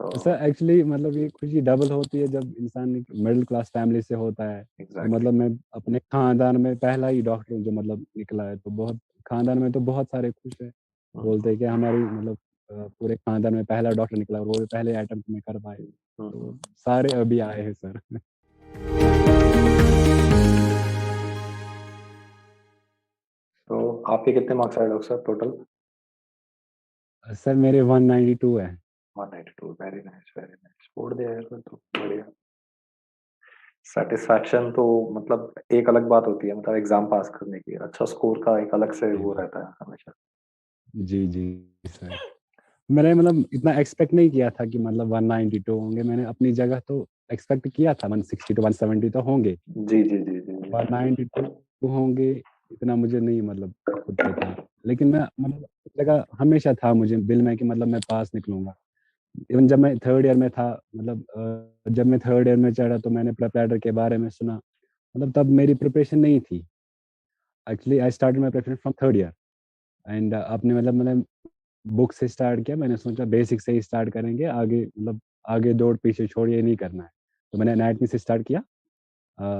तो sir actually मतलब ये खुशी डबल होती है जब इंसान मिडिल क्लास फैमिली से होता है। तो एग्जैक्टली। मतलब मैं अपने खानदान में पहला ही डॉक्टर हूँ जो मतलब निकला है, तो बहुत खानदान में तो बहुत सारे खुश है। बोलते हैं कि हमारी मतलब पूरे खानदान में पहला डॉक्टर निकला और वो भी पहले अटेम्प्ट में कर पाए। तो सारे अभी आए हैं सर। तो आपके कितने मार्क्स आए डॉक्टर साहब टोटल? सर मेरे 192 है। 192, वेरी नाइस वेरी नाइस। छोड़ दिया यार फिर तो बढ़िया। सेटिस्फैक्शन तो मतलब एक अलग बात होती है, मतलब एग्जाम पास करने की अच्छा स्कोर का एक अलग से वो रहता है हमेशा। जी जी सर। मैंने मतलब इतना एक्सपेक्ट नहीं किया था कि मतलब 192 होंगे। मैंने अपनी जगह तो एक्सपेक्ट किया था 160 टू 170 तो होंगे। जी जी जी जी जी। 192 होंगे इतना मुझे नहीं मतलब खुद पे था। लेकिन मैं मतलब उस जगह हमेशा था मुझे दिल में कि मतलब मैं पास निकलूंगा। इवन जब मैं थर्ड ईयर में था, मतलब जब मैं थर्ड ईयर में चढ़ा तो मैंने प्रेप राइटर के बारे में सुना। मतलब तब मेरी प्रिपरेशन नहीं थी। Actually I started my preparation from third year. And आपने मतलब मैंने बुक से स्टार्ट किया। मैंने सोचा बेसिक से ही स्टार्ट करेंगे, आगे मतलब आगे दौड़ पीछे छोड़ ये नहीं करना है। तो मैंने एनाटमी से स्टार्ट किया।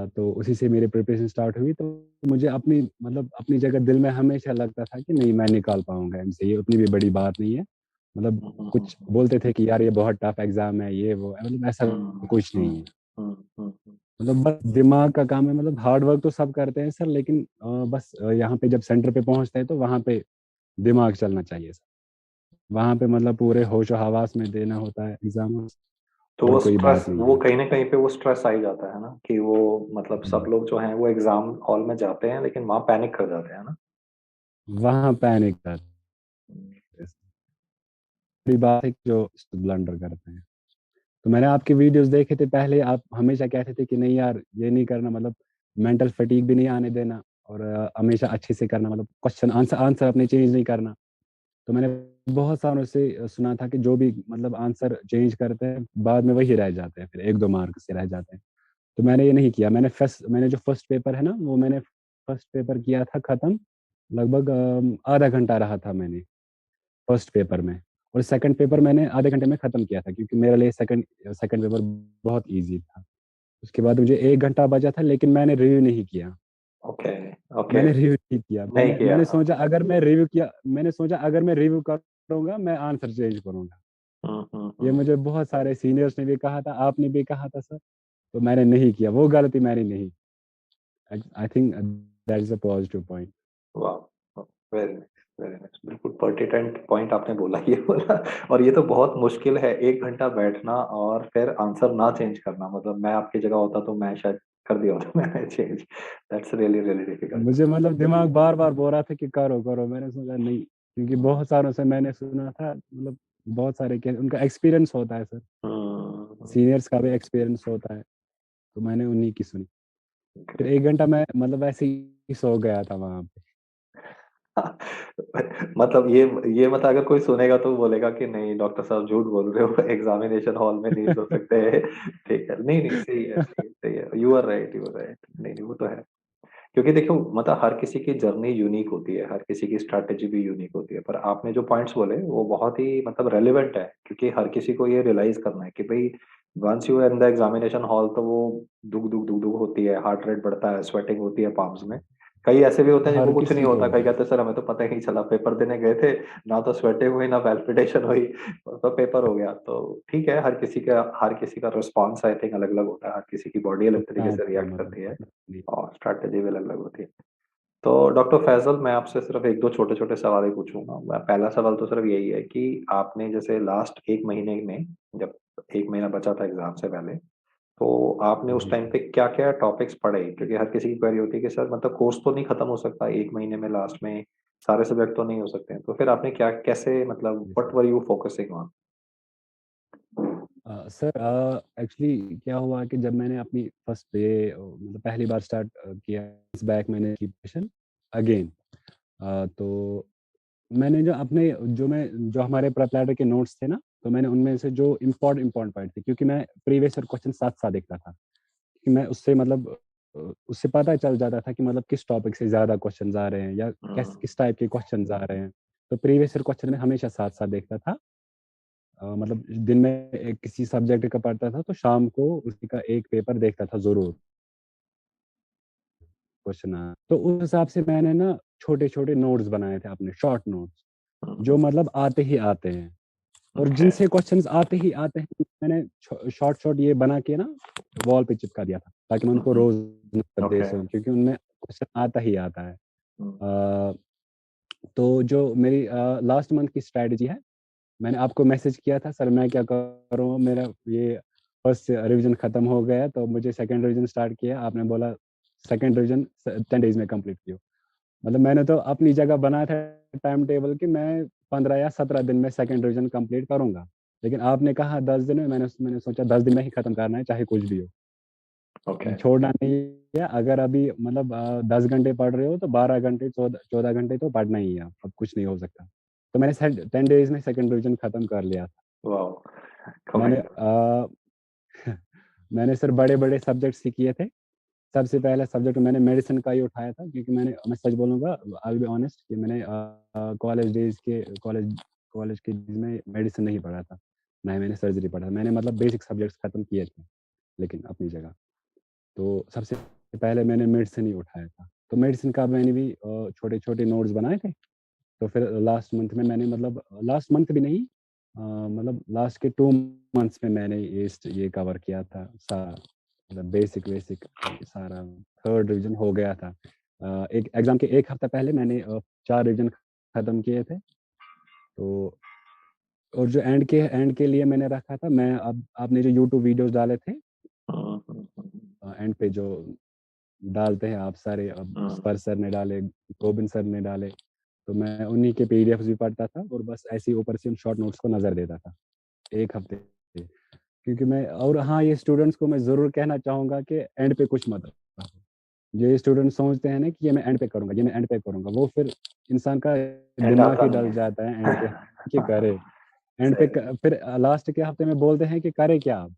तो उसी से मेरी प्रिपरेशन स्टार्ट हुई। तो मुझे अपनी मतलब अपनी जगह दिल में हमेशा लगता था कि नहीं मैं निकाल पाऊंगा इनसे, ये उतनी भी बड़ी बात नहीं है। मतलब कुछ बोलते थे कि यार ये बहुत टफ एग्जाम है, ये वो है, मतलब ऐसा कुछ नहीं है। मतलब बस दिमाग का काम है। मतलब हार्ड वर्क तो सब करते हैं सर, लेकिन बस यहाँ पे जब सेंटर पे पहुंचते हैं तो वहाँ पे दिमाग चलना चाहिए सर। वहाँ पे मतलब पूरे होशो हवास में देना होता है एग्जाम। तो और वो कोई स्ट्रेस, बात नहीं वो है। कहीं ना कहीं पे वो स्ट्रेस आ ही जाता है ना, कि वो मतलब सब लोग जो हैं वो एग्जाम हॉल में जाते हैं लेकिन वहां पैनिक कर जाते हैं ना। वहाँ पैनिक कर बड़ी बात है कि जो ब्लंडर करते हैं। तो मैंने आपके वीडियोस देखे थे पहले, आप हमेशा कहते थे कि नहीं यार ये नहीं करना, मतलब मेंटल फटीग भी नहीं आने देना, और हमेशा अच्छे से करना, मतलब क्वेश्चन आंसर आंसर अपने चेंज नहीं करना। तो मैंने बहुत सारों से सुना था कि जो भी मतलब आंसर चेंज करते हैं बाद में वही रह जाते हैं, फिर एक दो मार्क से रह जाते हैं। तो मैंने ये नहीं किया। मैंने जो फर्स्ट पेपर है ना, वो मैंने फर्स्ट पेपर किया था खत्म लगभग आधा घंटा रहा था मैंने फर्स्ट पेपर में। और सेकंड पेपर मैंने आधे घंटे में ख़त्म किया था, क्योंकि मेरे लिए सेकंड सेकंड पेपर बहुत ईज़ी था। उसके बाद मुझे 1 घंटा बचा था, लेकिन मैंने रिव्यू नहीं किया। Okay okay. मैंने रिव्यू नहीं किया। नहीं मैंने किया। मैंने सोचा अगर मैं रिव्यू करूँगा, मैं आंसर चेंज करूँगा। ये हम्म। मुझे बहुत सारे सीनियर्स ने भी कहा था, आपने भी कहा था सर। तो मैंने नहीं किया, वो गलती मैंने नहीं। I think that is a positive point. वाह, वेरी नाइस वेरी नाइस। बिल्कुल पर्टिनेंट पॉइंट आपने बोला ये बोला। और ये तो बहुत मुश्किल है, 1 घंटा बैठना और फिर आंसर ना चेंज करना। मतलब मैं आपकी जगह होता तो मैं शायद कर दिया होता मैंने change. That's really really difficult. मुझे मतलब दिमाग बार-बार बोल रहा था कि करो, करो। मैंने सोचा नहीं, क्योंकि बहुत सारों से मैंने सुना था, मतलब बहुत सारे के उनका एक्सपीरियंस होता है सर, हम्म। सीनियर्स का भी एक्सपीरियंस होता है, तो मैंने उन्हीं की सुनी। फिर 1 घंटा मैं मतलब ऐसे ही सो गया था वहाँ पे। मतलब ये मतलब अगर कोई सुनेगा तो बोलेगा कि नहीं डॉक्टर साहब झूठ बोल रहे हो, एग्जामिनेशन हॉल में नहीं सो सकते। ठीक है, नहीं नहीं सही है सही है सही है, you are right you are right. नहीं नहीं वो तो है। क्योंकि देखो मतलब हर किसी की जर्नी यूनिक होती है, हर किसी की स्ट्रैटेजी भी यूनिक होती है, पर आपने जो पॉइंट्स बोले वो बहुत ही मतलब रेलेवेंट है, क्योंकि हर किसी को ये रियलाइज करना है कि भाई once you are in the examination hall तो वो दुग दुग दुग दुग होती है, हार्ट रेट बढ़ता है, स्वेटिंग होती है पाम्स में। कई ऐसे भी होते हैं जिनको हर कुछ नहीं किसी को होता, कई होता है। कहते हैं सर हमें तो पता ही नहीं चला, पेपर देने गए थे, ना तो स्वेटिंग हुई ना वेल्पिटेशन हुई, तो पेपर हो गया। तो ठीक है, हर किसी का रिस्पॉन्स आई थिंक अलग अलग होता है, हर किसी की बॉडी अलग तरीके से होता है रिएक्ट मतलब करती है, पता और स्ट्रैटेजी भी अलग अलग होती है। तो डॉक्टर फैजल, मैं आपसे सिर्फ एक दो छोटे छोटे सवाल ही पूछूंगा। मैं पहला सवाल तो सिर्फ यही है कि आपने जैसे लास्ट 1 महीने में, जब 1 महीना बचा था एग्जाम से पहले, तो आपने नहीं। उस जी टाइम पे क्या क्या टॉपिक्स पढ़े? क्योंकि हर किसी की क्वेरी होती है कि सर मतलब कोर्स तो नहीं खत्म हो सकता 1 महीने में, लास्ट में सारे सब्जेक्ट तो नहीं हो सकते हैं, तो फिर आपने क्या कैसे मतलब जी what sir. Where you focusing on? Sir actually क्या हुआ कि जब मैंने अपनी फर्स्ट डे मतलब पहली बार स्टार्ट किया इस बैक मैंने की प्रिपरेशन अगेन। तो मैंने जो हमारे प्रेपरेटरी के नोट्स थे ना, तो मैंने उनमें से जो इम्पोर्टेंट पॉइंट थे, क्योंकि मैं प्रीवियस ईयर क्वेश्चन साथ साथ देखता था कि मैं उससे मतलब उससे पता चल जाता था कि मतलब किस टॉपिक से ज़्यादा क्वेश्चन आ रहे हैं या किस हम्म किस टाइप के क्वेश्चन आ रहे हैं। तो प्रीवियस ईयर क्वेश्चन में हमेशा साथ साथ देखता था। मतलब दिन में किसी सब्जेक्ट का पढ़ता था तो शाम को उसी का एक पेपर देखता था ज़रूर, क्वेश्चन तो उस हिसाब से मैंने ना छोटे-छोटे नोट्स बनाए थे अपने, शॉर्ट नोट्स, जो मतलब आते ही आते हैं। और ओके, जिनसे क्वेश्चंस आते ही आते हैं, मैंने शॉर्ट शॉर्ट ये बना के ना वॉल पे चिपका दिया था, ताकि मैं उनको रोज़ नज़र दे ओके, सकूँ, क्योंकि उनमें क्वेश्चन आता ही आता है। हुँ, अ, तो जो मेरी लास्ट मंथ की स्ट्रैटेजी है, मैंने आपको मैसेज किया था, सर मैं क्या कर रहा हूँ, मेरा ये फर्स्ट रिवीजन खत्म हो गया, तो मुझे सेकंड रिवीजन स्टार्ट किया। आपने बोला सेकंड रिवीजन 10 डेज़ में कंप्लीट किया। मतलब मैंने तो अपनी जगह बनाया था टाइम टेबल कि मैं 15 या 17 दिन में सेकंड रिवीजन कंप्लीट करूँगा। लेकिन आपने कहा 10 दिन में, मैंने सोचा 10 दिन में ही खत्म करना है, चाहे कुछ भी हो। ओके, छोड़ना नहीं है, अगर अभी मतलब 10 घंटे पढ़ रहे हो तो 12 घंटे, 14 घंटे तो पढ़ना ही है, अब कुछ नहीं हो सकता। तो मैंने 10 डेज़ में सेकंड रिवीजन खत्म कर लिया था। वॉव! मैंने कमेंडेबल। मैंने सर बड़े-बड़े सब्जेक्ट्स ही किए थे। सबसे पहला सब्जेक्ट मैंने मेडिसिन का ही उठाया था, क्योंकि मैं सच बोलूँगा, आई विल बी ऑनेस्ट, कि मैंने कॉलेज के डेज़ में मेडिसिन नहीं पढ़ा था, ना ही मैंने सर्जरी पढ़ा। मैंने मतलब बेसिक सब्जेक्ट्स खत्म किए थे, लेकिन अपनी जगह। तो सबसे पहले मैंने मेडिसिन ही उठाया था। तो मेडिसिन का मैंने भी छोटे-छोटे नोट्स बनाए थे। तो फिर लास्ट मंथ में मैंने, मतलब लास्ट मंथ भी नहीं, मतलब लास्ट के 2 मंथ्स में मैंने ये कवर किया था सारा, मतलब बेसिक-वेसिक सारा, थर्ड रिवीजन हो गया था। एक एग्ज़ाम के 1 हफ्ता पहले मैंने 4 रिवीजन खत्म किए थे। तो और जो एंड के लिए मैंने रखा था, मैं अब आपने जो यूट्यूब वीडियोज़ डाले थे, हुँ, हुँ, हुँ, एंड पे जो डालते हैं आप सारे, अब हुँ, स्पर सर ने डाले, गोबिंद सर ने डाले, तो मैं उन्हीं के पीडीएफ्स भी पढ़ता था और बस ऐसे ही ऊपर से उन शॉर्ट नोट्स को नज़र देता था, 1 हफ्ते के। क्योंकि मैं, और हाँ, ये स्टूडेंट्स को मैं ज़रूर कहना चाहूँगा कि एंड पे कुछ मत करो। ये स्टूडेंट सोचते हैं ना कि ये मैं एंड पे करूँगा, ये मैं एंड पे करूँगा, वो फिर इंसान का एंड दिमाग आता ही नहीं डल है। जाता है एंड पे, कि करे। एंड पे सही है। फिर लास्ट के हफ्ते में बोलते हैं कि करे क्या अब?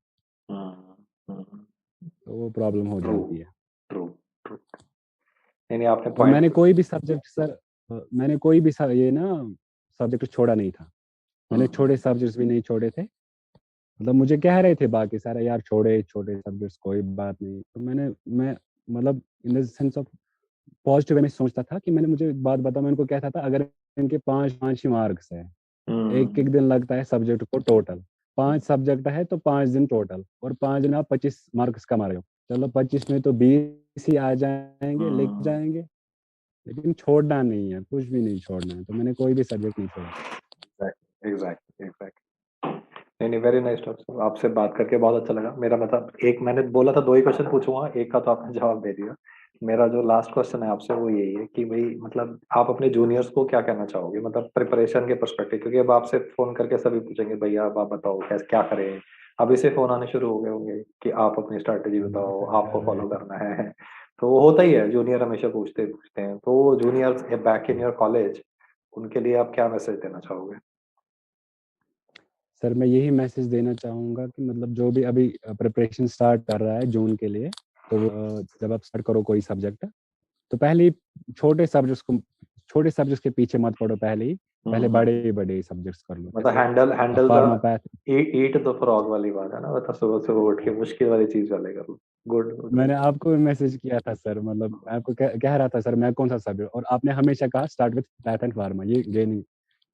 हुँ, हुँ, तो वो प्रॉब्लम हो ट्रू, जाती है। True, true. नहीं, नहीं आपने और पॉइंट मैंने कोई भी सब्जेक्ट सर, मैंने कोई भी ये ना सब्जेक्ट छोड़ा नहीं था। हुँ, मैंने हुँ, छोटे सब्जेक्ट्स भी नहीं छोड़े थे। मतलब मुझे कह रहे थे बाकी सारे, यार छोड़े छोटे सब्जेक्ट्स, कोई बात नहीं। तो मैं मतलब in the sense of positive way में सोचता था कि मैंने, मुझे एक बात बताओ, मैं उनको कहता था, अगर इनके 5-5 ही मार्क्स हैं, हुँ, 1-1 दिन लगता है सब्जेक्ट को टोटल। हुँ, 5 सब्जेक्ट है तो 5 दिन टोटल, और 5 दिन में आप 25 मार्क्स कमा रहे हो। चलो 25 में तो 20 ही आ जाएँगे, लिख हुँ, जाएँगे, लेकिन छोड़ना नहीं है, कुछ भी नहीं छोड़ना है। तो मैंने कोई भी सब्जेक्ट नहीं छोड़ा। Exactly, exactly. नहीं, नहीं, वेरी नाइस डॉक्टर साहब, आपसे बात करके बहुत अच्छा लगा। मेरा मतलब एक मैंने बोला था 2 ही क्वेश्चन पूछूँगा, एक का तो आपने जवाब दे दिया। मेरा जो लास्ट क्वेश्चन है आपसे वो यही है कि भई मतलब आप अपने जूनियर्स को क्या कहना चाहोगे? मतलब प्रिपरेशन के पर्सपेक्टिव, क्योंकि अब आपसे फ़ोन करके सभी पूछेंगे भैया अब आप बताओ कैसे क्या करें? अभी से फ़ोन आने शुरू हो गए होंगे कि आप अपनी स्ट्रैटेजी जी बताओ, सर, आपको कर रहे फ़ॉलो हैं। करना है। तो वो होता ही है, जूनियर हमेशा पूछते हैं। तो juniors back in your college, उनके लिए आप क्या मैसेज देना चाहोगे? सर मैं यही मैसेज देना चाहूँगा कि मतलब जो भी अभी प्रिपरेशन स्टार्ट कर रहा है जून के लिए, तो जब आप स्टार्ट करो कोई सब्जेक्ट, तो पहले ही छोटे सब्जेक्ट्स के पीछे मत पड़ो पहले ही, हुँ, पहले हुँ, हुँ। बड़े-बड़े सब्जेक्ट्स कर लो। मतलब जैसे handle the pharma path, eat the frog वाली बात है ना, मतलब सुबह-सुबह उठ के मुश्किल वाली चीज़ पहले कर लो। Good, good. मैंने आपको भी मैसेज किया था सर, मतलब मैं आपको कह रहा था सर, मैं कौन-सा सब्जेक्ट, और आपने हमेशा कहा start with path and pharma, ये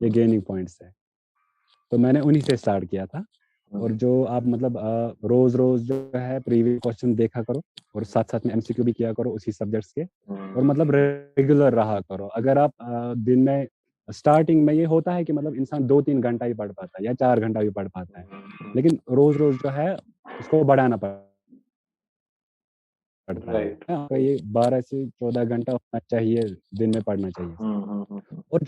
गेनिंग पॉइंट्स है। तो मैंने उन्हीं से स्टार्ट किया था। हुँ, और जो आप मतलब रोज़-रोज़ जो है प्रीवियस क्वेश्चन देखा करो, और साथ-साथ में एमसीक्यू भी किया करो उसी सब्जेक्ट्स के, और हुँ, मतलब रेगुलर रहा करो। अगर आप दिन में स्टार्टिंग में ये होता है कि मतलब इंसान 2-3 घंटा ही पढ़ पाता है या 4 घंटा भी पढ़ पाता है। हुँ, लेकिन रोज़-रोज़ जो है उसको बढ़ाना पड़ता है। राइट। आपका ये 12 से 14 घंटा होना चाहिए, दिन में पढ़ना चाहिए। हुँ, हुँ, हुँ, हुँ, और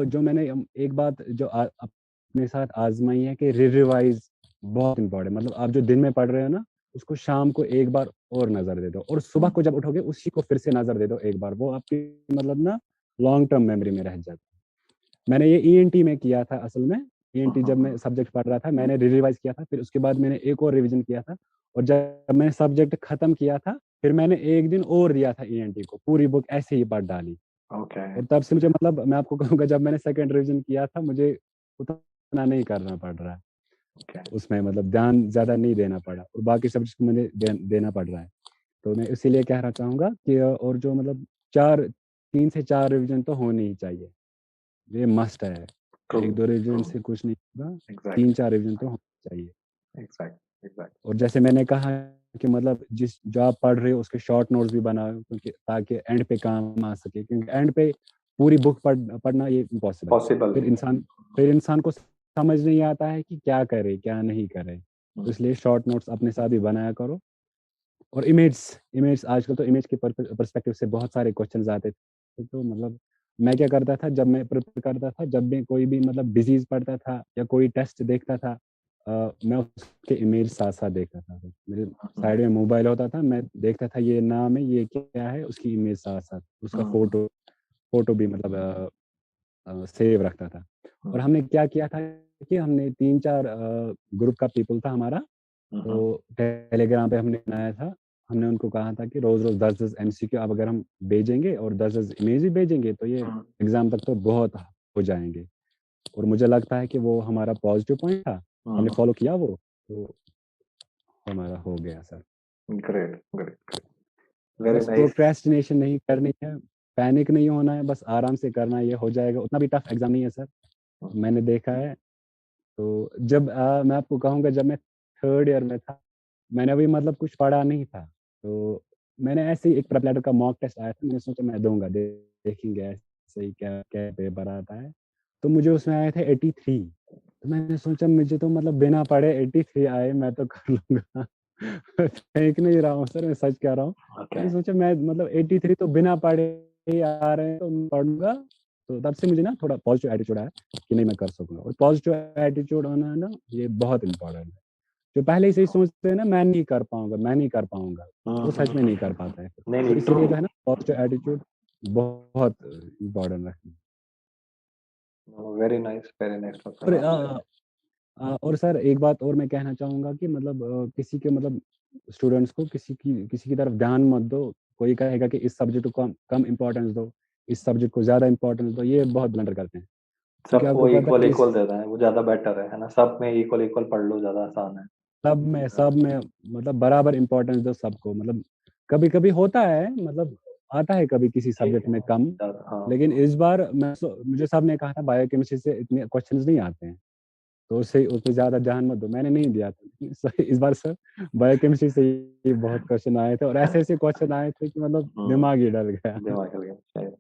जो मैंने एक बात जो अपने साथ आज़माई है कि रिवाइज़ बहुत इम्पोर्टेंट, मतलब आप जो दिन में पढ़ रहे हो ना, उसको शाम को एक बार और नज़र दे दो, और सुबह हुँ, को जब उठोगे उसी को फिर से नज़र दे दो एक बार, वो आपकी मतलब ना लॉन्ग टर्म मेमोरी में रह जाता है। मैंने ये ईएनटी में किया था असल में। हुँ, ईएनटी हुँ, जब हुँ, मैं सब्जेक्ट पढ़ रहा था, मैंने रिवाइज़ किया था, फिर उसके बाद मैंने एक और रिवीजन किया था, और जब मैंने सब्जेक्ट खत्म किया था, फिर मैंने 1 दिन और दिया था ईएनटी को, पूरी बुक ऐसे ही पढ़ डाली। ओके। और तब से मुझे, मतलब मैं आपको कहूँगा, जब मैंने सेकंड रिवीजन किया था, मुझे उतना नहीं करना पड़ रहा है। ओके। उसमें मतलब ध्यान ज़्यादा नहीं देना पड़ा और बाकी सब्जेक्ट्स को मुझे देना पड़ रहा है। तो मैं इसीलिए कहना चाहूँगा कि और जो मतलब 4 3 से 4 रिवीजन तो होने ही चाहिए। ये मस्ट है। True, 1-2 revision true. से कुछ नहीं होगा, एग्ज़ैक्टली, 3-4 रिवीजन तो होने चाहिए। Exactly, exactly. और जैसे मैंने कहा कि मतलब जो आप पढ़ रहे हो उसके शॉर्ट नोट्स भी बनाओ क्योंकि ताकि एंड पे काम आ सके क्योंकि एंड पे पूरी बुक पढ़ना ये इम्पॉसिबल है। पॉसिबल फिर नहीं है। इंसान को समझ नहीं आता है कि क्या करे, क्या नहीं करे। तो हुँ, इसलिए शॉर्ट नोट्स अपने साथ ही बनाया करो और इमेज इमेज आजकल तो इमेज के पर्सपेक्टिव से बहुत सारे क्वेश्चंस आते थे। तो मतलब मैं क्या करता था जब मैं प्रिपेयर करता था, जब मैं कोई भी मतलब डिज़ीज़ पढ़ता था या कोई टेस्ट देखता था मैं उसके इमेज साथ-साथ देखता था। मेरे हुँ, हुँ, साइड में मोबाइल होता था, मैं देखता था ये नाम है, ये क्या है, उसकी इमेज साथ-साथ, उसका हुँ, हुँ, फ़ोटो भी मतलब सेव रखता था। और हुँ, हमने क्या किया था कि हमने 3-4 ग्रुप का पीपल था हमारा, हुँ, हुँ, तो टेलीग्राम पे हमने बनाया था। हमने उनको कहा था कि रोज़-रोज़ 10-10 एमसीक्यू अब अगर हम भेजेंगे और 10-10 इमेज भी भेजेंगे, तो ये हुँ, एग्ज़ाम तक तो बहुत हो जाएँगे। और मुझे लगता है कि वो हमारा पॉज़िटिव पॉइंट था। हुँ, हमने हुँ। फ़ॉलो किया वो, तो हमारा हो गया sir. Great, great, great. Very बस नाइस। प्रोक्रेस्टिनेशन नहीं करनी है, पैनिक नहीं होना है, बस आराम से करना है, ये हो जाएगा। उतना भी टफ एग्ज़ाम नहीं है सर, हुँ, मैंने देखा है। तो जब मैं आपको कहूँगा जब मैं 3rd ईयर में था, मैंने अभी मतलब कुछ पढ़ा नहीं था। तो मैंने ऐसे ही एक प्रेप लैडर का मॉक टेस्ट आया था, मैंने सोचा मैं दूँगा, देखेंगे ऐसे ही क्या क्या पेपर आता है। तो मुझे उसमें आए थे 83। तो मैंने सोचा मुझे तो मतलब बिना पढ़े 83 आए, मैं तो कर लूँगा। मैं फेंक नहीं रहा हूँ सर, मैं सच कह रहा हूँ। ओके। मैंने सोचा मैं मतलब 83 तो बिना पढ़े ही आ रहे हैं, तो मैं पढ़ूँगा। तो तब से मुझे ना थोड़ा पॉज़िटिव एटीट्यूड आया कि नहीं मैं कर सकूँगा और पॉज़िटिव एटीट्यूड होना है ना, ये बहुत इम्पोर्टेंट है। जो पहले से ही सोचते हैं ना मैं नहीं कर पाऊँगा, मैं नहीं कर पाऊँगा, हुँ, वो हुँ, सच में हुँ, नहीं कर हुँ, हुँ। पाता है फिर। नहीं, तो नहीं, ट्रू। इसीलिए जो है ना पॉज़िटिव एटीट्यूड बहुत इम्पोर्टेंट रखना। वेरी नाइस डॉक्टर और साहब आपसे। और सर एक बात और मैं कहना चाहूँगा कि मतलब किसी के मतलब स्टूडेंट्स को किसी की तरफ ध्यान मत दो। कोई कहेगा कि इस सब्जेक्ट को कम कम इम्पोर्टेंस दो, इस सब्जेक्ट को ज़्यादा इम्पोर्टेंस दो, ये बहुत ब्लंडर करते हैं। क्योंकि सबको आपको पता इक्वल है इक्वल देना है, वो ज़्यादा बेटर है ना? सब में इक्वल इक्वल पढ़ लो, ज़्यादा आसान है। सब में मतलब बराबर इम्पोर्टेंस दो सबको। मतलब कभी-कभी होता है मतलब आता है कभी किसी ठीक सब्जेक्ट है, में कम, ज़्यादा हाँ, लेकिन हाँ। इस बार मुझे सब ने कहा था बायोकेमिस्ट्री से इतने क्वेश्चन्स नहीं आते हैं। तो उसपे ज़्यादा ध्यान मत दो, मैंने नहीं दिया था। लेकिन इस बार सर बायोकेमिस्ट्री से ही बहुत क्वेश्चन आए थे और ऐसे-ऐसे क्वेश्चन आए थे कि मतलब हुँ, दिमाग ही डल गया। दिमाग हिल गया, सही है।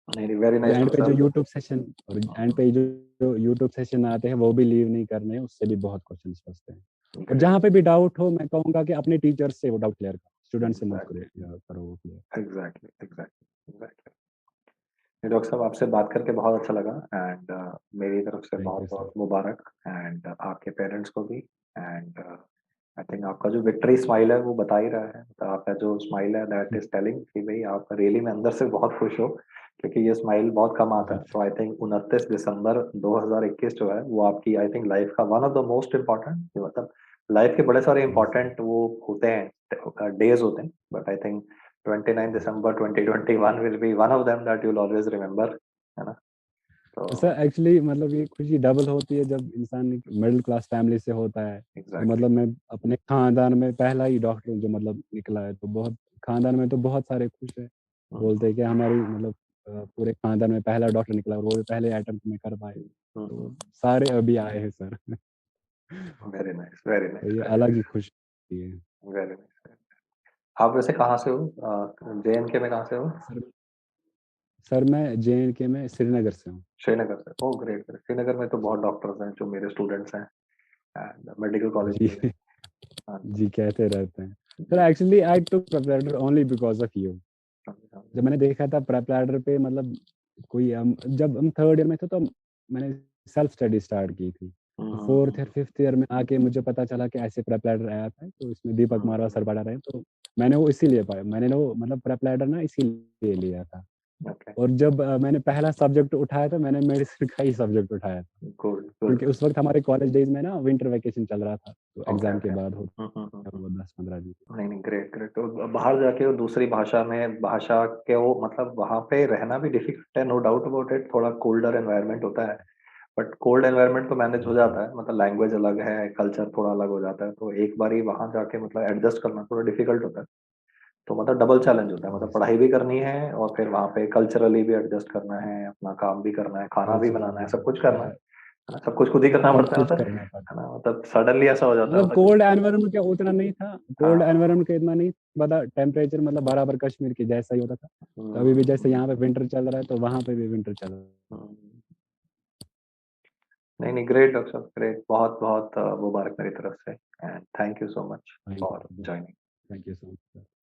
नहीं, नहीं, वेरी और नाइस एंड पे डॉक्टर जो साहब। यूट्यूब सेशन और एंड पे जो यूट्यूब सेशन आते हैं वो भी लीव नहीं करने हैं, उससे भी बहुत क्वेश्चन्स फँसते हैं। और ग्रेट, जहाँ पे भी डाउट हो मैं कहूँगा कि अपने टीचर्स से वो डाउट क्लियर करो, स्टूडेंट से मत एग्ज़ैक्टली, करो वो क्लियर। Exactly, exactly, exactly. नहीं, डॉक्टर साहब आपसे बात करके बहुत अच्छा लगा एंड मेरी तरफ से थैंक यू सर। बहुत-बहुत मुबारक एंड आपके पेरेंट्स को भी एंड आई थिंक आपका जो विक्ट्री स्माइल है वो बता ही रहा है। तो आपका जो स्माइल है दैट इज़ टेलिंग कि भई आप रियली में अंदर से बहुत खुश हो क्योंकि ये स्माइल बहुत कम आता जी, है। तो आई थिंक 29 दिसंबर 2021 जो है वो आपकी आई थिंक लाइफ का one of the most important मतलब लाइफ के बड़े सारे जी सर। इम्पोर्टेंट वो होते हैं डेज़ होते हैं but I think 29 December 2021 will be one of them that you will always remember है ना? तो सर एक्चुअली मतलब ये खुशी डबल होती है जब इंसान एक मिडिल क्लास फैमिली से होता है और एग्ज़ैक्टली। मतलब मैं अपने खानदान में पहला ही डॉक्टर हूँ जो मतलब निकला है, तो बहुत खानदान में तो बहुत सारे खुश हैं। हुँ, बोलते हैं कि हमारी मतलब पूरे खानदान में पहला डॉक्टर निकला और वो भी पहले अटेम्प्ट में कर पाए। हुँ, हुँ, तो हुँ। सारे अभी आए हैं सर। वेरी नाइस, वेरी तो नाइस, ये वेरी अलग नाइस, ही खुशी है। Very nice. आप वैसे कहाँ से हो? जेएनके में कहाँ से हो? सर सर मैं जेएनके में श्रीनगर से हूँ। श्रीनगर से। Oh great, great. श्रीनगर में तो बहुत डॉक्टर्स हैं जो मेरे स्टूडेंट्स हैं एंड मेडिकल कॉलेज जी, भी है। हाँ जी, जी कहते रहते हैं। Sir ji. एक्चुअली आई टूक prep writer only because of you. हाँ जी, हाँ जी। जब मैंने देखा था प्रेप लैडर पे मतलब कोई जब हम 3rd ईयर में थे तो मैंने सेल्फ स्टडी स्टार्ट की थी। हुँ, तो हुँ, 4th या हुँ, 5th ईयर में आके मुझे पता चला कि ऐसे प्रेप लैडर आया था, तो इसमें दीपक हुँ, मारवा हुँ। सर पढ़ा रहे हैं, तो मैंने वो इसीलिए पाया। मैंने वो मतलब प्रेप लैडर ना इसीलिए लिया था। ओके, और जब मैंने पहला सब्जेक्ट उठाया था, मैंने मेडिसिन का ही सब्जेक्ट उठाया था। Good, good. क्योंकि उस वक़्त हमारे कॉलेज डेज़ में ना विंटर वैकेशन चल रहा था, तो ओके, एग्ज़ाम के ओके। बाद होता हुँ, हुँ, हुँ, है हुँ। वो 10-15 दिन। नहीं, नहीं, ग्रेट, ग्रेट। तो बाहर जाके वो दूसरी भाषा में भाषा के वो मतलब वहाँ पे रहना भी डिफिकल्ट है, नो डाउट अबाउट इट, थोड़ा कोल्डर एनवायरनमेंट होता है। बट कोल्ड एनवायरनमेंट तो मैनेज हो जाता है, मतलब लैंग्वेज अलग है, कल्चर थोड़ा अलग हो जाता है, तो एक बार ही वहाँ जाके मतलब एडजस्ट करना थोड़ा डिफिकल्ट होता है। तो मतलब डबल चैलेंज होता है, मतलब यस, पढ़ाई भी करनी है और फिर वहाँ पे कल्चरली भी एडजस्ट करना है, अपना काम भी करना है, खाना भी बनाना है, कल्चरली सब कुछ करना मैं है ना? सब कुछ खुद ही करना सब पड़ता है कुछ मतलब, करना पड़ता है ना? मतलब सडनली ऐसा हो जाता है मतलब मतलब कोल्ड एनवायरनमेंट क्या उतना नहीं था, कोल्ड हाँ। एनवायरनमेंट का इतना नहीं पता, टेम्परेचर मतलब बराबर कश्मीर के जैसा ही होता था। तो अभी भी जैसे यहाँ पे विंटर चल रहा है तो वहाँ पे भी विंटर चल रहा है। हम्म। नहीं नहीं, ग्रेट डॉक्टर साहब, ग्रेट, बहुत बहुत मुबारक मेरी तरफ से, and thank you so much thank for you, joining. Thank you so much.